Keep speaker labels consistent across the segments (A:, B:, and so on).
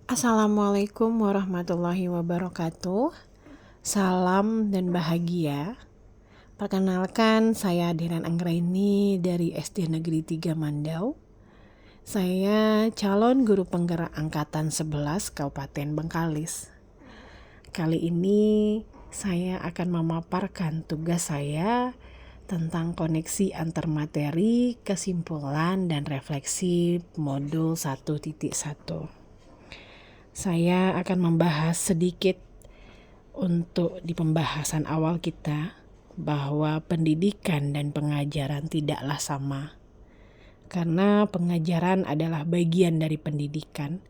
A: Assalamualaikum warahmatullahi wabarakatuh. Salam dan bahagia. Perkenalkan, saya Diran Anggraini dari SD Negeri 3 Mandau. Saya calon guru penggerak angkatan 11 Kabupaten Bengkalis. Kali ini saya akan memaparkan tugas saya tentang koneksi antar materi, kesimpulan, dan refleksi modul 1.1. Saya akan membahas sedikit untuk di pembahasan awal kita bahwa pendidikan dan pengajaran tidaklah sama. Karena pengajaran adalah bagian dari pendidikan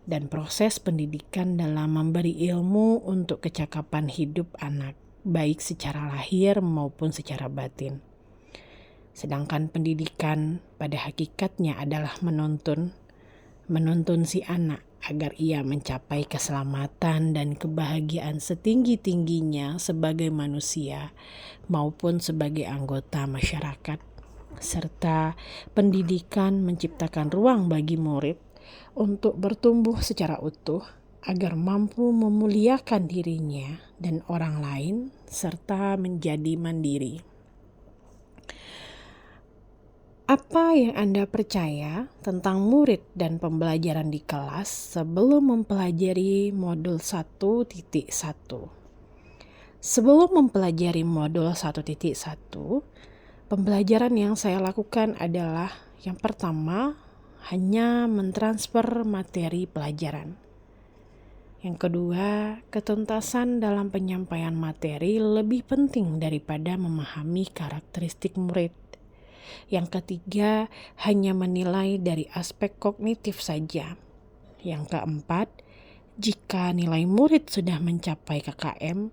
A: dan proses pendidikan dalam memberi ilmu untuk kecakapan hidup anak, baik secara lahir maupun secara batin. Sedangkan pendidikan pada hakikatnya adalah menuntun si anak agar ia mencapai keselamatan dan kebahagiaan setinggi-tingginya sebagai manusia maupun sebagai anggota masyarakat. Serta pendidikan menciptakan ruang bagi murid untuk bertumbuh secara utuh agar mampu memuliakan dirinya dan orang lain serta menjadi mandiri. Apa yang Anda percaya tentang murid dan pembelajaran di kelas sebelum mempelajari modul 1.1? Sebelum mempelajari modul 1.1, pembelajaran yang saya lakukan adalah yang pertama, hanya mentransfer materi pelajaran. Yang kedua, ketuntasan dalam penyampaian materi lebih penting daripada memahami karakteristik murid. Yang ketiga, hanya menilai dari aspek kognitif saja. Yang keempat, jika nilai murid sudah mencapai KKM,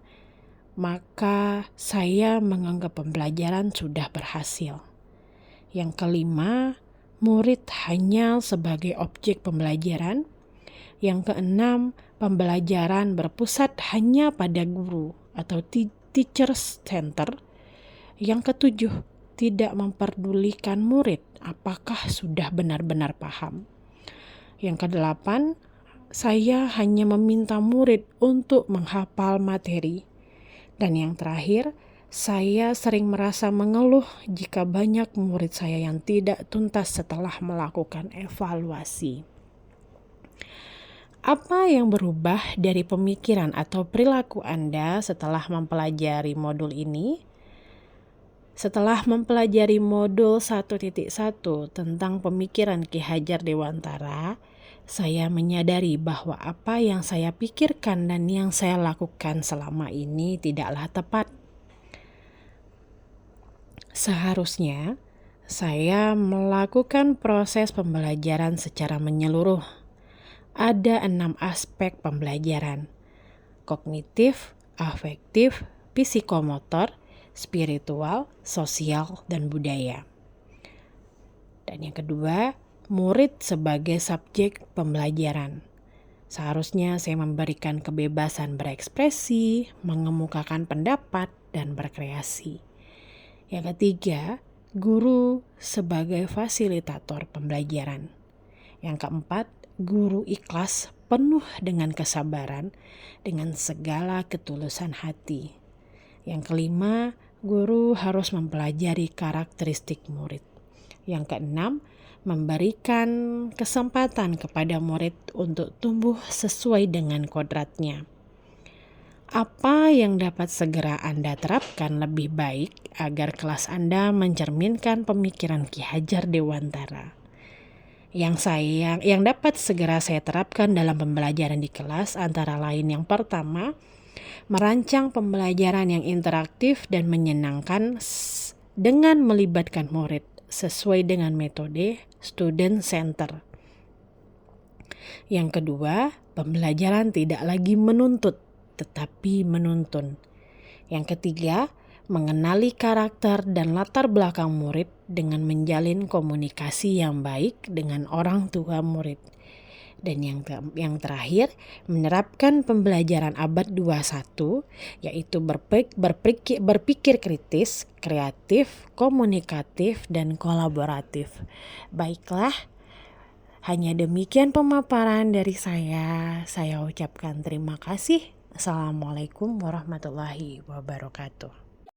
A: maka saya menganggap pembelajaran sudah berhasil. Yang kelima, murid hanya sebagai objek pembelajaran. Yang keenam, pembelajaran berpusat hanya pada guru atau teacher center. Yang ketujuh, tidak memperdulikan murid apakah sudah benar-benar paham. Yang kedelapan, saya hanya meminta murid untuk menghafal materi. Dan yang terakhir, saya sering merasa mengeluh jika banyak murid saya yang tidak tuntas setelah melakukan evaluasi. Apa yang berubah dari pemikiran atau perilaku Anda setelah mempelajari modul ini? Setelah mempelajari modul 1.1 tentang pemikiran Ki Hajar Dewantara, saya menyadari bahwa apa yang saya pikirkan dan yang saya lakukan selama ini tidaklah tepat. Seharusnya, saya melakukan proses pembelajaran secara menyeluruh. Ada 6 aspek pembelajaran: kognitif, afektif, psikomotor, spiritual, sosial, dan budaya. Dan yang kedua, murid sebagai subjek pembelajaran. Seharusnya saya memberikan kebebasan berekspresi, mengemukakan pendapat, dan berkreasi. Yang ketiga, guru sebagai fasilitator pembelajaran. Yang keempat, guru ikhlas penuh dengan kesabaran, dengan segala ketulusan hati. Yang kelima, guru harus mempelajari karakteristik murid. Yang keenam, memberikan kesempatan kepada murid untuk tumbuh sesuai dengan kodratnya. Apa yang dapat segera Anda terapkan lebih baik agar kelas Anda mencerminkan pemikiran Ki Hajar Dewantara? Yang dapat segera saya terapkan dalam pembelajaran di kelas antara lain yang pertama, merancang pembelajaran yang interaktif dan menyenangkan dengan melibatkan murid sesuai dengan metode student center. Yang kedua, pembelajaran tidak lagi menuntut tetapi menuntun. Yang ketiga, mengenali karakter dan latar belakang murid dengan menjalin komunikasi yang baik dengan orang tua murid. Dan yang terakhir, menerapkan pembelajaran abad 21, yaitu berpikir kritis, kreatif, komunikatif, dan kolaboratif. Baiklah, Hanya demikian pemaparan dari saya. Saya ucapkan terima kasih. Assalamualaikum warahmatullahi wabarakatuh.